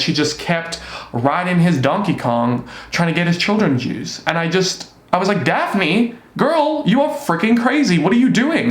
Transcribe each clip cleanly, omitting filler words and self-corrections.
She just kept riding his Donkey Kong trying to get his children juice. And I was like, Daphne, girl, you are freaking crazy. What are you doing?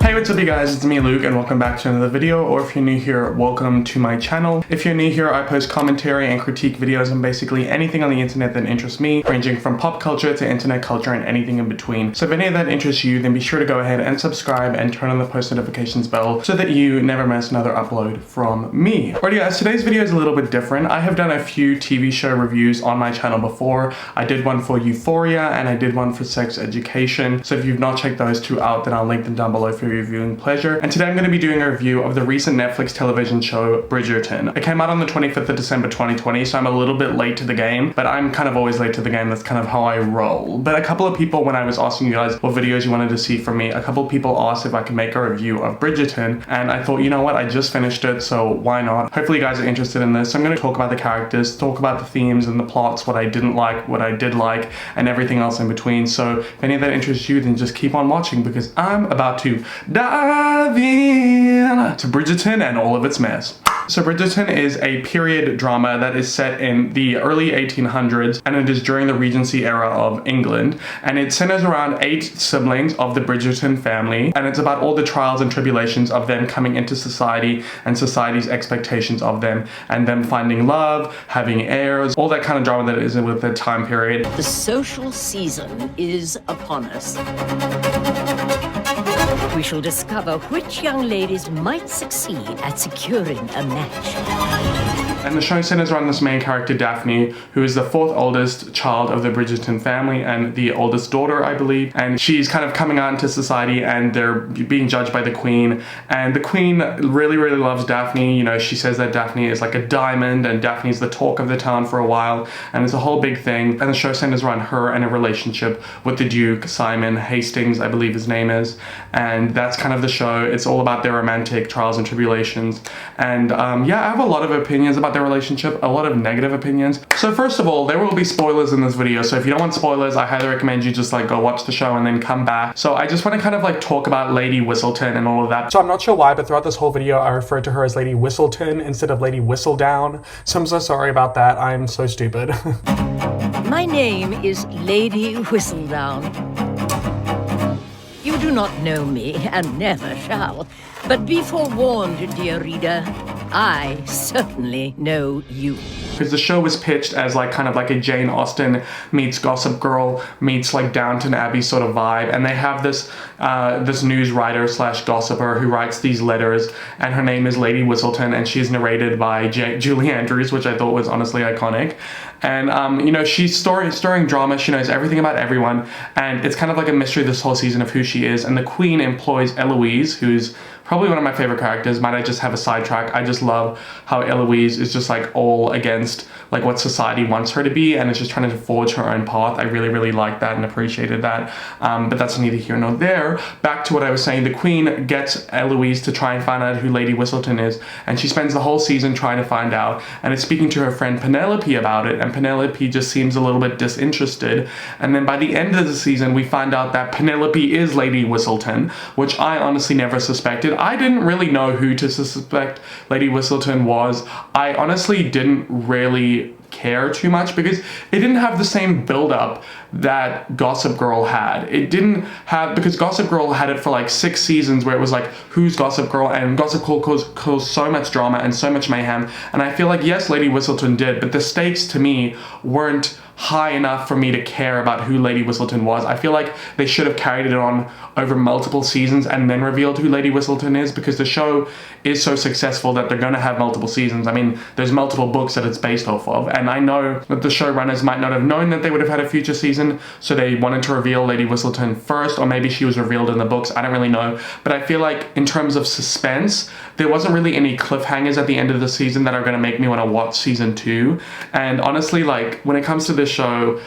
Hey, what's up you guys, it's me Luke and welcome back to another video, or if you're new here, welcome to my channel. If you're new here, I post commentary and critique videos on basically anything on the internet that interests me, ranging from pop culture to internet culture and anything in between. So if any of that interests you, then be sure to go ahead and subscribe and turn on the post notifications bell so that you never miss another upload from me. Alrighty guys, today's video is a little bit different. I have done a few TV show reviews on my channel before. I did one for Euphoria and I did one for Sex Education. So if you've not checked those two out, then I'll link them down below for your viewing pleasure. And today I'm going to be doing a review of the recent Netflix television show Bridgerton. It came out on the 25th of December 2020, so I'm a little bit late to the game, but I'm kind of always late to the game. That's kind of how I roll. But a couple of people, when I was asking you guys what videos you wanted to see from me, a couple of people asked if I could make a review of Bridgerton, and I thought, you know what, I just finished it, so why not? Hopefully you guys are interested in this. So I'm going to talk about the characters, talk about the themes and the plots, what I didn't like, what I did like, and everything else in between. So if any of that interests you, then just keep on watching because I'm about to dive in to Bridgerton and all of its mess. So Bridgerton is a period drama that is set in the early 1800s, and it is during the Regency era of England, and it centers around 8 siblings of the Bridgerton family, and it's about all the trials and tribulations of them coming into society and society's expectations of them, and them finding love, having heirs, all that kind of drama that is with the time period. The social season is upon us. We shall discover which young ladies might succeed at securing a match. And the show centers around this main character, Daphne, who is the 4th oldest child of the Bridgerton family and the oldest daughter, I believe. And she's kind of coming out into society and they're being judged by the Queen. And the Queen really, really loves Daphne. You know, she says that Daphne is like a diamond and Daphne's the talk of the town for a while. And it's a whole big thing. And the show centers around her and a relationship with the Duke, Simon Hastings, I believe his name is. And that's kind of the show. It's all about their romantic trials and tribulations. And yeah, I have a lot of opinions about their relationship, a lot of negative opinions. So first of all, there will be spoilers in this video, so if you don't want spoilers, I highly recommend you just like go watch the show and then come back. So I just want to kind of like talk about Lady Whistledown and all of that. So I'm not sure why, but throughout this whole video I referred to her as Lady Whistledown instead of Lady Whistledown, so I'm so sorry about that. I'm so stupid. My name is Lady Whistledown. You do not know me and never shall, but be forewarned, dear reader, I certainly know you. Because the show was pitched as like kind of like a Jane Austen meets Gossip Girl meets like Downton Abbey sort of vibe, and they have this this news writer slash gossiper who writes these letters, and her name is Lady Whistledown, and she's narrated by Julie Andrews, which I thought was honestly iconic. And you know, she's stirring drama. She knows everything about everyone, and it's kind of like a mystery this whole season of who she is. And the Queen employs Eloise, who's probably one of my favorite characters. Might I just have a sidetrack? I just love how Eloise is just like all against like what society wants her to be, and is just trying to forge her own path. I really, really liked that and appreciated that. But that's neither here nor there. Back to what I was saying, the Queen gets Eloise to try and find out who Lady Whistledown is, and she spends the whole season trying to find out, and is speaking to her friend Penelope about it, and Penelope just seems a little bit disinterested. And then by the end of the season, we find out that Penelope is Lady Whistledown, which I honestly never suspected. I didn't really know who to suspect Lady Whistledown was. I honestly didn't really care too much because it didn't have the same build-up that Gossip Girl had. It didn't have, because Gossip Girl had it for like 6 seasons where it was like, who's Gossip Girl? And Gossip Girl caused so much drama and so much mayhem. And I feel like, yes, Lady Whistledown did, but the stakes to me weren't high enough for me to care about who Lady Whistledown was. I feel like they should have carried it on over multiple seasons and then revealed who Lady Whistledown is, because the show is so successful that they're going to have multiple seasons. I mean, there's multiple books that it's based off of, and I know that the showrunners might not have known that they would have had a future season, so they wanted to reveal Lady Whistledown first, or maybe she was revealed in the books. I don't really know, but I feel like in terms of suspense, there wasn't really any cliffhangers at the end of the season that are going to make me want to watch season 2. And honestly, like, when it comes to this show,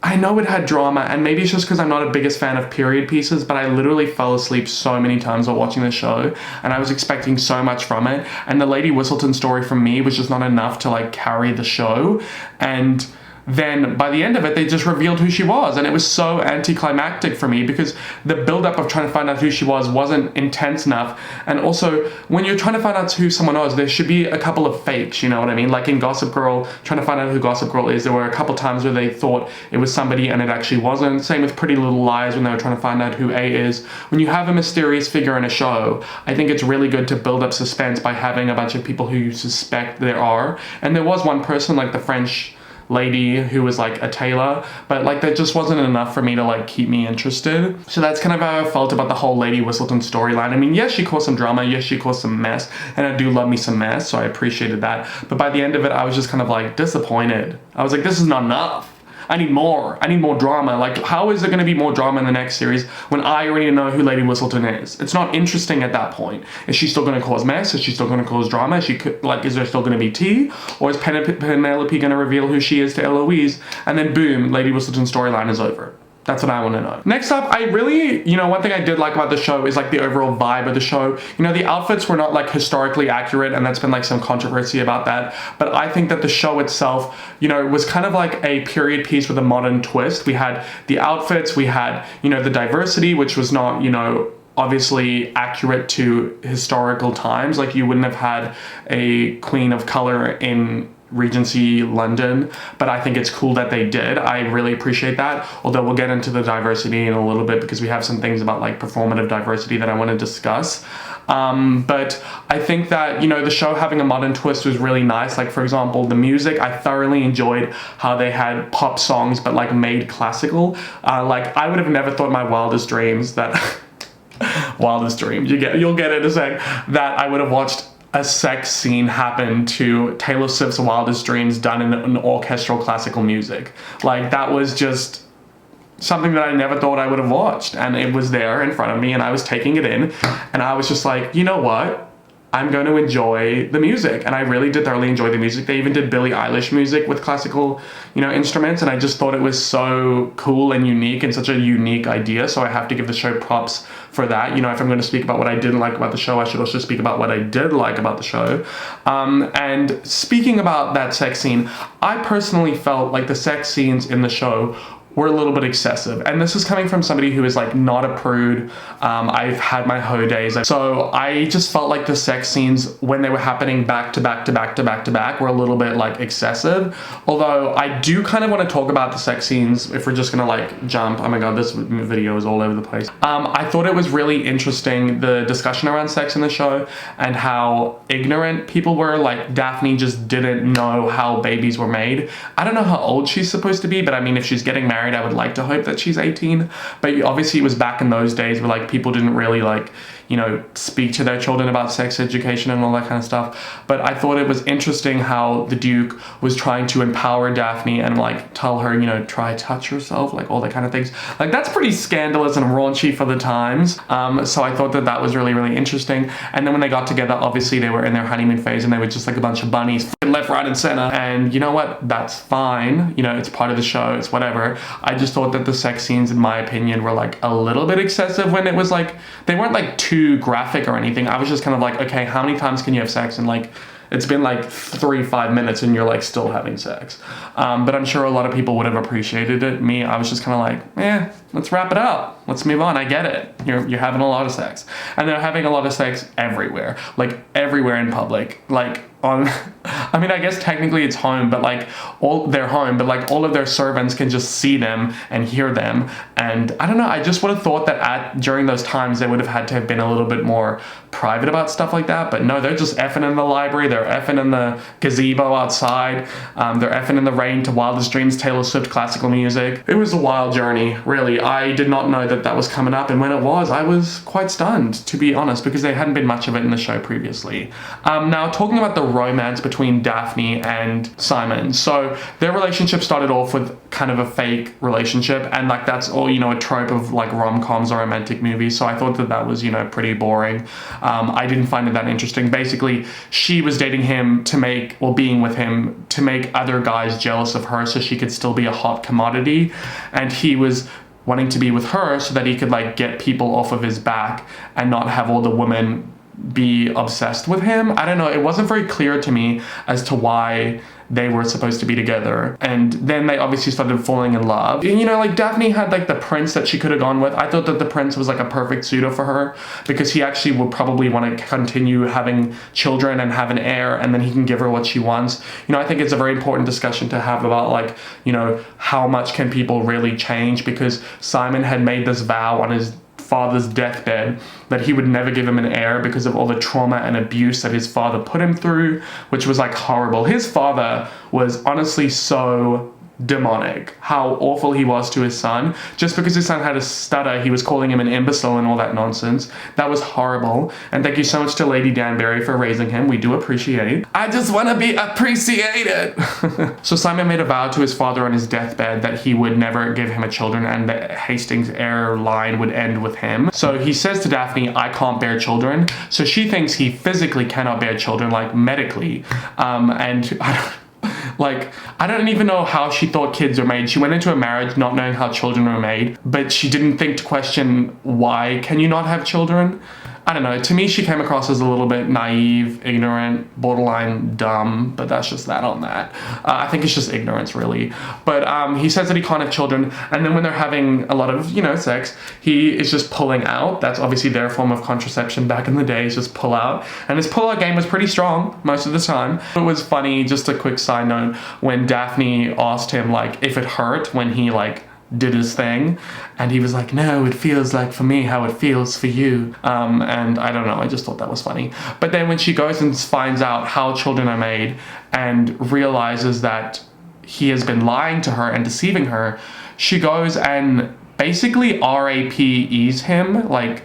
I know it had drama, and maybe it's just because I'm not a biggest fan of period pieces, but I literally fell asleep so many times while watching the show, and I was expecting so much from it, and the Lady Whistledown story for me was just not enough to like carry the show. And then by the end of it, they just revealed who she was. And it was so anticlimactic for me because the buildup of trying to find out who she wasn't intense enough. And also, when you're trying to find out who someone was, there should be a couple of fakes, you know what I mean? Like in Gossip Girl, trying to find out who Gossip Girl is, there were a couple times where they thought it was somebody and it actually wasn't. Same with Pretty Little Lies when they were trying to find out who A is. When you have a mysterious figure in a show, I think it's really good to build up suspense by having a bunch of people who you suspect there are. And there was one person, like the French lady who was like a tailor, but like that just wasn't enough for me to like keep me interested. So that's kind of how I felt about the whole Lady Whistledown storyline. I mean, yes, she caused some drama, yes, she caused some mess, and I do love me some mess, so I appreciated that. But by the end of it, I was just kind of like disappointed. I was like, this is not enough. I need more drama. Like, how is there going to be more drama in the next series when I already know who Lady Whistledown is? It's not interesting at that point. Is she still going to cause mess? Is she still going to cause drama? Is there still going to be tea? Or is Penelope going to reveal who she is to Eloise? And then boom, Lady Whistledown's storyline is over. That's what I want to know. Next up, I really, one thing I did like about the show is like the overall vibe of the show. The outfits were not like historically accurate, and that's been like some controversy about that. But I think that the show itself, was kind of like a period piece with a modern twist. We had the outfits, we had, the diversity, which was not, obviously accurate to historical times. Like you wouldn't have had a queen of color in Regency London, but I think it's cool that they did. I really appreciate that, although we'll get into the diversity in a little bit because we have some things about like performative diversity that I want to discuss. But I think that, the show having a modern twist was really nice. Like, for example, the music, I thoroughly enjoyed how they had pop songs, but like made classical. Like I would have never thought in my wildest dreams that wildest dreams, you'll get it in a sec, that I would have watched a sex scene happen to Taylor Swift's Wildest Dreams done in an orchestral classical music. Like that was just something that I never thought I would have watched, and it was there in front of me and I was taking it in and I was just like, you know what? I'm going to enjoy the music. And I really did thoroughly enjoy the music. They even did Billie Eilish music with classical, instruments. And I just thought it was so cool and unique and such a unique idea. So I have to give the show props for that. If I'm going to speak about what I didn't like about the show, I should also speak about what I did like about the show. And speaking about that sex scene, I personally felt like the sex scenes in the show were a little bit excessive. And this is coming from somebody who is like not a prude. I've had my hoe days. So I just felt like the sex scenes when they were happening back to back to back to back to back were a little bit like excessive. Although I do kind of want to talk about the sex scenes if we're just gonna like jump. Oh my God, this video is all over the place. I thought it was really interesting, the discussion around sex in the show and how ignorant people were. Like Daphne just didn't know how babies were made. I don't know how old she's supposed to be, but I mean, if she's getting married, I would like to hope that she's 18, but obviously it was back in those days where like people didn't really like, speak to their children about sex education and all that kind of stuff. But I thought it was interesting how the Duke was trying to empower Daphne and like tell her, try touch yourself, like all that kind of things. Like that's pretty scandalous and raunchy for the times. So I thought that was really, really interesting. And then when they got together, obviously they were in their honeymoon phase and they were just like a bunch of bunnies left, right, and center. And you know what? That's fine. It's part of the show. It's whatever. I just thought that the sex scenes, in my opinion, were like a little bit excessive when it was like, they weren't like too graphic or anything. I was just kind of like, okay, how many times can you have sex? And like, it's been like 3-5 minutes and you're like still having sex. But I'm sure a lot of people would have appreciated it. Me, I was just kind of like, let's wrap it up. Let's move on. I get it. You're having a lot of sex. And they're having a lot of sex everywhere. Like everywhere in public. Like on, I mean, I guess technically it's home, but like all their home, but like all of their servants can just see them and hear them. And I don't know, I just would have thought that during those times they would have had to have been a little bit more private about stuff like that. But no, they're just effing in the library. They're effing in the gazebo outside. They're effing in the rain to Wildest Dreams, Taylor Swift classical music. It was a wild journey, really. I did not know that was coming up. And when it was, I was quite stunned, to be honest, because there hadn't been much of it in the show previously. Now, talking about the romance between Daphne and Simon. So their relationship started off with kind of a fake relationship, and like that's all, a trope of like rom-coms or romantic movies. So I thought that was, pretty boring. I didn't find it that interesting. Basically, she was dating him being with him to make other guys jealous of her so she could still be a hot commodity, and he was wanting to be with her so that he could like get people off of his back and not have all the women be obsessed with him. I don't know, it wasn't very clear to me as to why they were supposed to be together. And then they obviously started falling in love. And, you know, like Daphne had like the prince that she could have gone with. I thought that the prince was like a perfect suitor for her because he actually would probably want to continue having children and have an heir, and then he can give her what she wants. You know, I think it's a very important discussion to have about like, you know, how much can people really change, because Simon had made this vow on his father's deathbed that he would never give him an heir because of all the trauma and abuse that his father put him through, which was like horrible. His father was honestly so demonic, how awful he was to his son. Just because his son had a stutter, he was calling him an imbecile and all that nonsense. That was horrible. And thank you so much to Lady Danbury for raising him. We do appreciate. I just want to be appreciated. So Simon made a vow to his father on his deathbed that he would never give him a children, and the Hastings heir line would end with him. So he says to Daphne, I can't bear children. So she thinks he physically cannot bear children, like medically. And I don't even know how she thought kids are made. She went into a marriage not knowing how children were made, but she didn't think to question, why can you not have children? I don't know. To me, she came across as a little bit naive, ignorant, borderline dumb, but that's just that on that. I think it's just ignorance, really. But he says that he can't have children, and then when they're having a lot of, you know, sex, he is just pulling out. That's obviously their form of contraception back in the day, is just pull out. And his pull out game was pretty strong most of the time. It was funny, just a quick side note, when Daphne asked him, like, if it hurt when he, like, did his thing, and he was like, no, it feels like for me how it feels for you. And I don't know, I just thought that was funny. But then when she goes and finds out how children are made and realizes that he has been lying to her and deceiving her, she goes and basically RAPEs him. Like,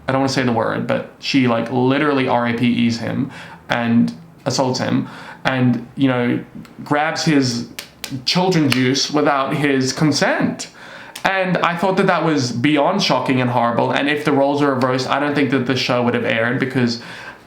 I don't want to say the word, but she like literally RAPEs him and assaults him, and, you know, grabs his children juice without his consent. And I thought that that was beyond shocking and horrible. And if the roles are reversed, I don't think that the show would have aired, because,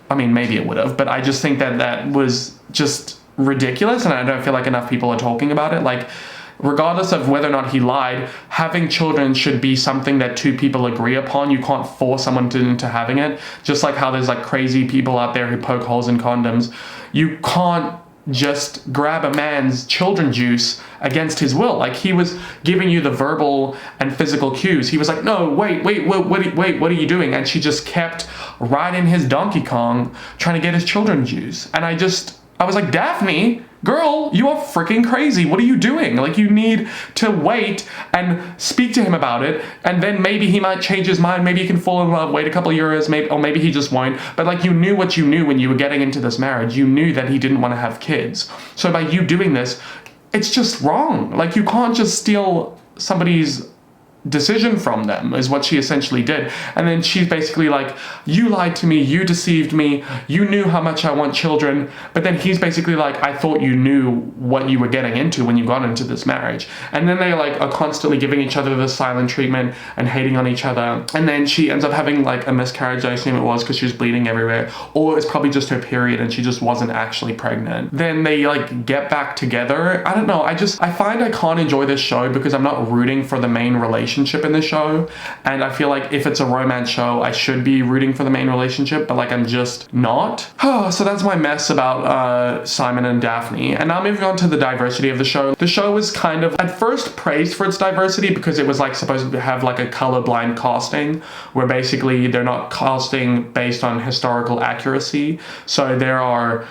I mean, maybe it would have, but I just think that that was just ridiculous, and I don't feel like enough people are talking about it. Like, regardless of whether or not he lied, having children should be something that two people agree upon. You can't force someone into having it. Just like how there's like crazy people out there who poke holes in condoms. You can't just grab a man's children juice against his will. Like, he was giving you the verbal and physical cues. He was like, no, wait, what are you doing? And she just kept riding his Donkey Kong trying to get his children juice. And I was like, Daphne, girl, you are freaking crazy. What are you doing? Like, you need to wait and speak to him about it, and then maybe he might change his mind. Maybe you can fall in love, wait a couple of years, or maybe he just won't. But like, you knew what you knew when you were getting into this marriage. You knew that he didn't want to have kids. So by you doing this, it's just wrong. Like, you can't just steal somebody's decision from them, is what she essentially did. And then she's basically like, you lied to me, you deceived me, you knew how much I want children. But then he's basically like, I thought you knew what you were getting into when you got into this marriage. And then they like are constantly giving each other the silent treatment and hating on each other. And then she ends up having like a miscarriage, I assume it was, because she was bleeding everywhere, or it's probably just her period and she just wasn't actually pregnant. Then they like get back together. I don't know, I find I can't enjoy this show because I'm not rooting for the main relationship in the show, and I feel like if it's a romance show, I should be rooting for the main relationship, but like, I'm just not. So that's my mess about Simon and Daphne. And now moving on to the diversity of the show. The show was kind of at first praised for its diversity because it was like supposed to have like a colorblind casting, where basically they're not casting based on historical accuracy. So there are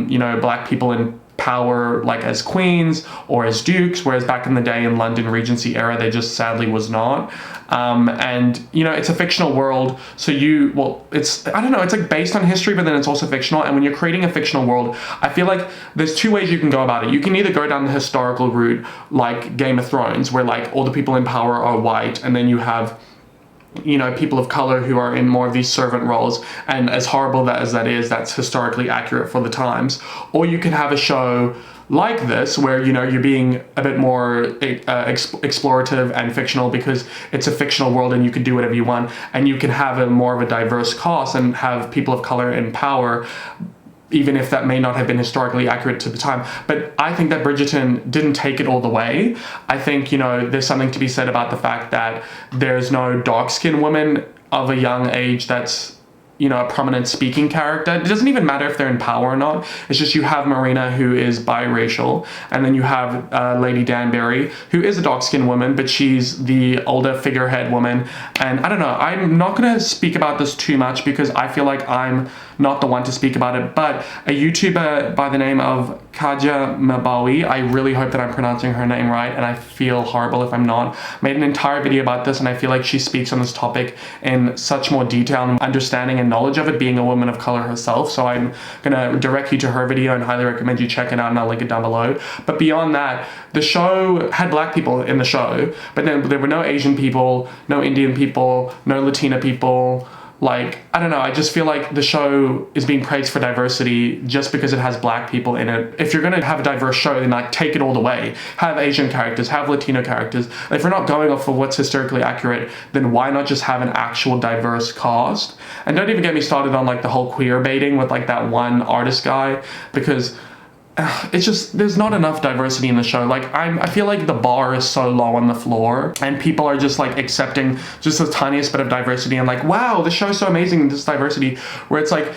you know, black people in power, like as queens or as dukes, whereas back in the day in London Regency era, they just sadly was not. And you know, it's a fictional world, so it's, I don't know, it's like based on history, but then it's also fictional. And when you're creating a fictional world, I feel like there's two ways you can go about it. You can either go down the historical route, like Game of Thrones, where like all the people in power are white, and then you have, you know, people of color who are in more of these servant roles, and as horrible as that is, that's historically accurate for the times. Or you can have a show like this where, you know, you're being a bit more explorative and fictional because it's a fictional world and you can do whatever you want, and you can have a more of a diverse cast and have people of color in power, even if that may not have been historically accurate to the time. But I think that Bridgerton didn't take it all the way. I think, you know, there's something to be said about the fact that there's no dark-skinned woman of a young age that's you know, a prominent speaking character. It doesn't even matter if they're in power or not. It's just you have Marina, who is biracial, and then you have Lady Danbury, who is a dark-skinned woman, but she's the older figurehead woman. And I don't know, I'm not gonna speak about this too much because I feel like I'm not the one to speak about it, but a YouTuber by the name of Kaja Mabawi, I really hope that I'm pronouncing her name right, and I feel horrible if I'm not, made an entire video about this, and I feel like she speaks on this topic in such more detail and understanding and knowledge of it, being a woman of color herself. So I'm gonna direct you to her video and highly recommend you check it out, and I'll link it down below. But beyond that, the show had black people in the show, but then there were no Asian people, no Indian people, no Latina people. Like, I don't know, I just feel like the show is being praised for diversity just because it has black people in it. If you're gonna have a diverse show, then like take it all the way. Have Asian characters, have Latino characters. If we're not going off of what's historically accurate, then why not just have an actual diverse cast? And don't even get me started on like the whole queer baiting with like that one artist guy, because it's just, there's not enough diversity in the show. Like, I feel like the bar is so low on the floor and people are just like accepting just the tiniest bit of diversity and like, wow, the show's so amazing, this diversity, where it's like,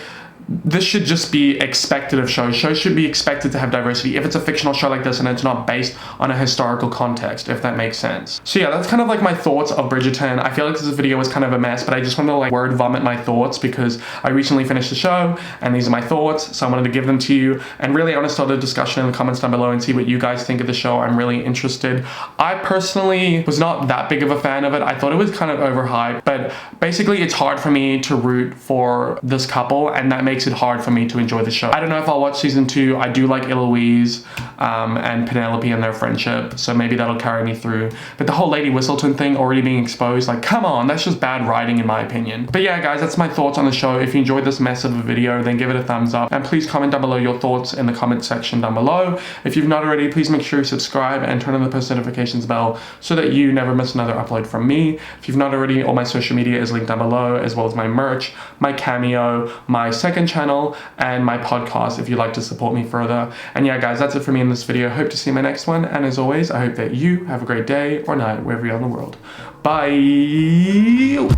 this should just be expected of shows. Shows should be expected to have diversity if it's a fictional show like this and it's not based on a historical context, if that makes sense. So yeah, that's kind of like my thoughts of Bridgerton. I feel like this video was kind of a mess, but I just wanted to like word vomit my thoughts because I recently finished the show and these are my thoughts, so I wanted to give them to you. And really, I want to start a discussion in the comments down below and see what you guys think of the show. I'm really interested. I personally was not that big of a fan of it. I thought it was kind of overhyped, but basically it's hard for me to root for this couple, and that makes it hard for me to enjoy the show. I don't know if I'll watch season 2. I do like Eloise and Penelope and their friendship, so maybe that'll carry me through. But the whole Lady Whistledown thing already being exposed, like, come on, that's just bad writing in my opinion. But yeah, guys, that's my thoughts on the show. If you enjoyed this mess of a video, then give it a thumbs up, and please comment down below your thoughts in the comment section down below. If you've not already, please make sure you subscribe and turn on the post notifications bell so that you never miss another upload from me. If you've not already, all my social media is linked down below, as well as my merch, my Cameo, my second channel, and my podcast if you'd like to support me further. And yeah, guys, that's it for me in this video. Hope to see you in my next one, and as always, I hope that you have a great day or night wherever you are in the world. Bye!